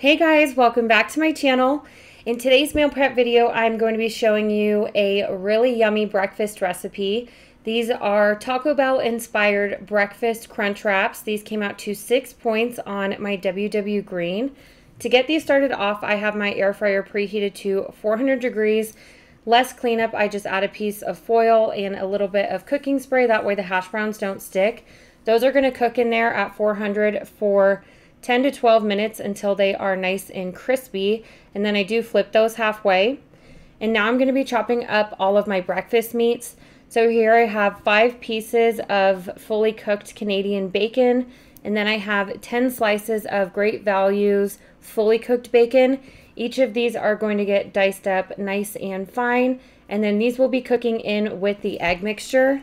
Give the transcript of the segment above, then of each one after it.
Hey guys, welcome back to my channel. In today's meal prep video, I'm going to be showing you a really yummy breakfast recipe. These are Taco Bell inspired breakfast crunch wraps. These came out to 6 points on my myWW Green. To get these started off, I have my air fryer preheated to 400 degrees. Less cleanup, I just add a piece of foil and a little bit of cooking spray. That way the hash browns don't stick. Those are going to cook in there at 400 for 10 to 12 minutes until they are nice and crispy, and then I do flip those halfway. And now I'm going to be chopping up all of my breakfast meats. So here I have 5 pieces of fully cooked Canadian bacon, and then I have 10 slices of Great Values fully cooked bacon. Each of these are going to get diced up nice and fine, and then these will be cooking in with the egg mixture.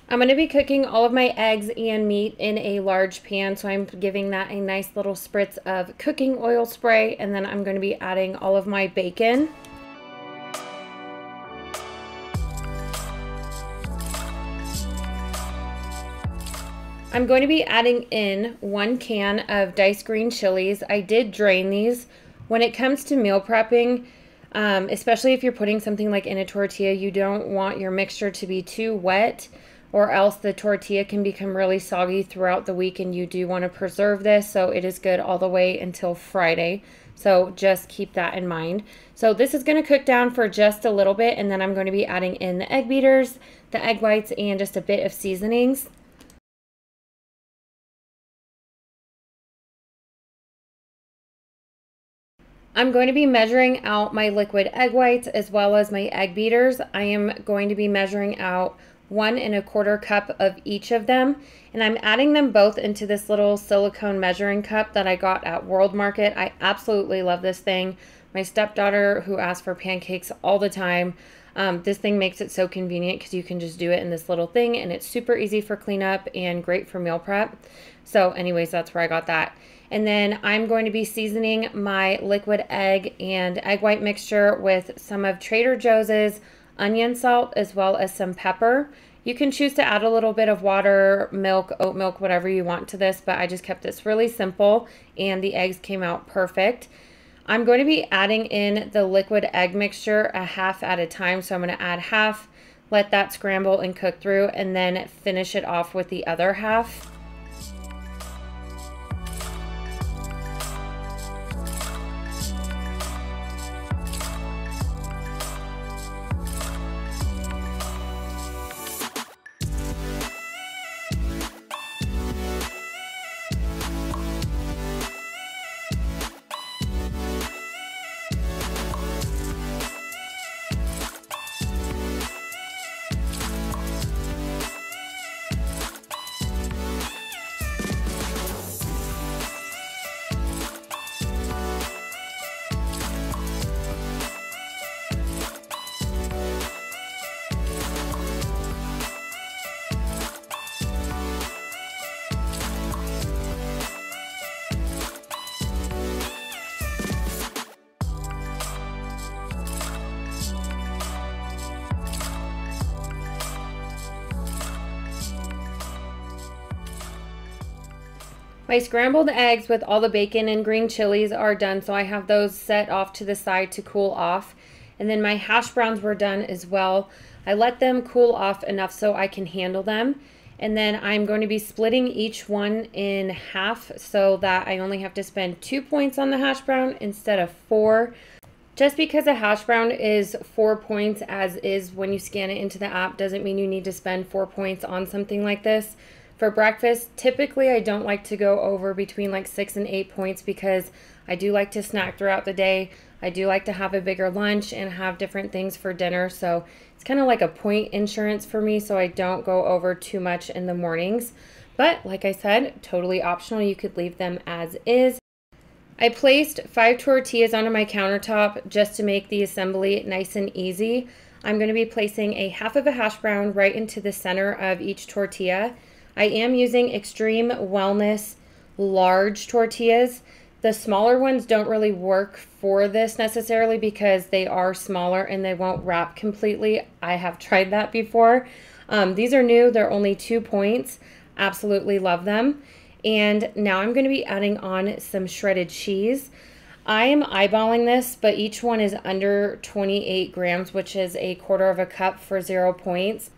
I'm going to be cooking all of my eggs and meat in a large pan, so I'm giving that a nice little spritz of cooking oil spray, and then I'm going to be adding all of my bacon. I'm going to be adding in 1 can of diced green chilies. I did drain these. When it comes to meal prepping, especially if you're putting something like in a tortilla, you don't want your mixture to be too wet, or else the tortilla can become really soggy throughout the week, and you do want to preserve this, so it is good all the way until Friday. So just keep that in mind. So this is going to cook down for just a little bit, and then I'm going to be adding in the egg beaters, the egg whites, and just a bit of seasonings. I'm going to be measuring out my liquid egg whites as well as my egg beaters. I am going to be measuring out 1 1/4 cup of each of them, and I'm adding them both into this little silicone measuring cup that I got at World Market. I absolutely love this thing. My stepdaughter, who asks for pancakes all the time, this thing makes it so convenient because you can just do it in this little thing, and it's super easy for cleanup and great for meal prep. So anyways, that's where I got that. And then I'm going to be seasoning my liquid egg and egg white mixture with some of Trader Joe's onion salt as well as some pepper. You can choose to add a little bit of water, milk, oat milk, whatever you want to this, but I just kept this really simple, and the eggs came out perfect. I'm going to be adding in the liquid egg mixture a half at a time, so I'm going to add half, let that scramble and cook through, and then finish it off with the other half. My scrambled eggs with all the bacon and green chilies are done, so I have those set off to the side to cool off. And then my hash browns were done as well. I let them cool off enough so I can handle them. And then I'm going to be splitting each one in half so that I only have to spend 2 points on the hash brown instead of 4. Just because a hash brown is 4 points as is when you scan it into the app doesn't mean you need to spend 4 points on something like this. For breakfast, typically I don't like to go over between like 6 and 8 points because I do like to snack throughout the day. I do like to have a bigger lunch and have different things for dinner. So it's kind of like a point insurance for me, so I don't go over too much in the mornings. But like I said, totally optional. You could leave them as is. I placed 5 tortillas onto my countertop just to make the assembly nice and easy. I'm going to be placing a half of a hash brown right into the center of each tortilla. I am using Extreme Wellness large tortillas. The smaller ones don't really work for this necessarily because they are smaller and they won't wrap completely. I have tried that before. These are new. They're only 2 points. Absolutely love them. And now I'm going to be adding on some shredded cheese. I am eyeballing this, but each one is under 28 grams, which is a 1/4 cup for 0 points.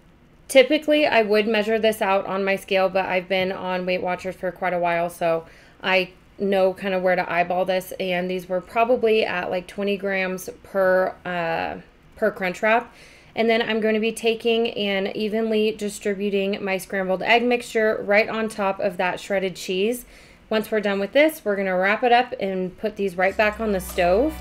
Typically, I would measure this out on my scale, but I've been on Weight Watchers for quite a while, so I know kind of where to eyeball this. And these were probably at like 20 grams per Crunchwrap. And then I'm going to be taking and evenly distributing my scrambled egg mixture right on top of that shredded cheese. Once we're done with this, we're going to wrap it up and put these right back on the stove.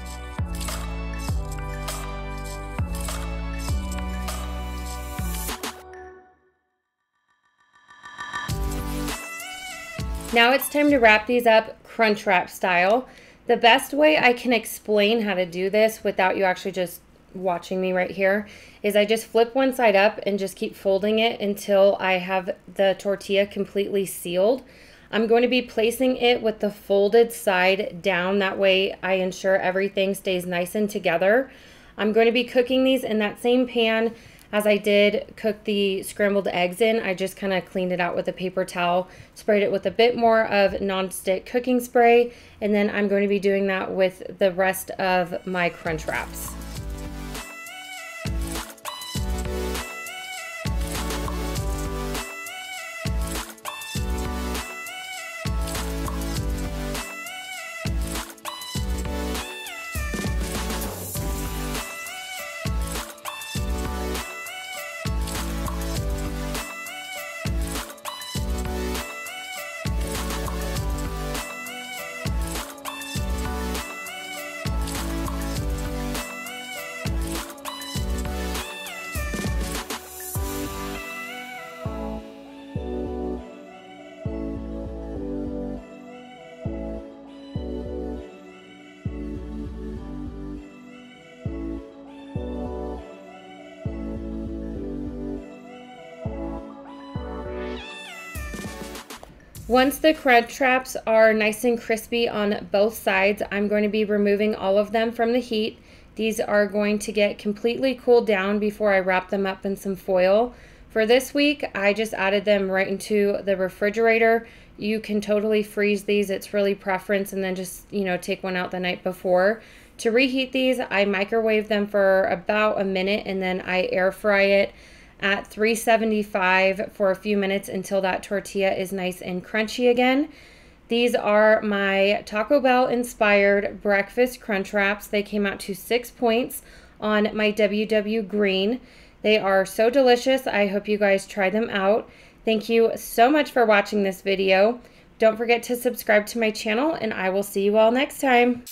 Now it's time to wrap these up Crunchwrap style. The best way I can explain how to do this without you actually just watching me right here is I just flip one side up and just keep folding it until I have the tortilla completely sealed. I'm going to be placing it with the folded side down. That way I ensure everything stays nice and together. I'm going to be cooking these in that same pan as I did cook the scrambled eggs in. I just kind of cleaned it out with a paper towel, sprayed it with a bit more of non-stick cooking spray, and then I'm going to be doing that with the rest of my Crunchwraps. Once the Crunchwraps are nice and crispy on both sides, I'm going to be removing all of them from the heat. These are going to get completely cooled down before I wrap them up in some foil. For this week, I just added them right into the refrigerator. You can totally freeze these. It's really preference, and then just, take one out the night before. To reheat these, I microwave them for about a minute, and then I air fry it at 375 for a few minutes until that tortilla is nice and crunchy again. These are my Taco Bell inspired breakfast Crunchwraps. They came out to 6 points on myWW Green. They are so delicious. I hope you guys try them out. Thank you so much for watching this video. Don't forget to subscribe to my channel, and I will see you all next time.